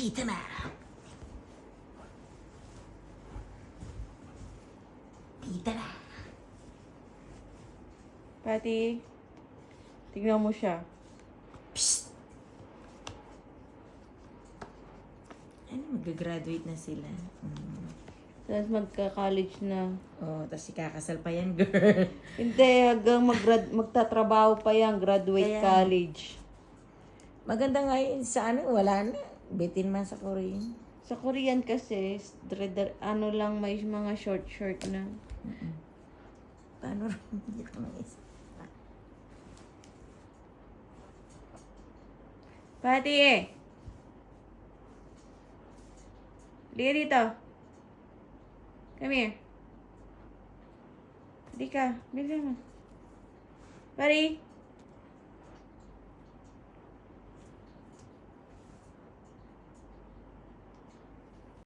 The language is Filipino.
Tita na. Tita na. Patty, tignan mo siya. Psst! Ano, mag-graduate na sila. Tapos magka-college na. Oh, tapos ikakasal pa yan, girl. Hindi, hanggang magtatrabaho pa yan, graduate Kaya- college. Maganda nga yun sa ano, wala na. Bitin man sa Korean. Sa Korean kasi, ano lang, may mga short na. Paano rin? Hindi ko maisip. Patty eh! Liga dito. Come here. Hindi ka. Bili mo. Patty!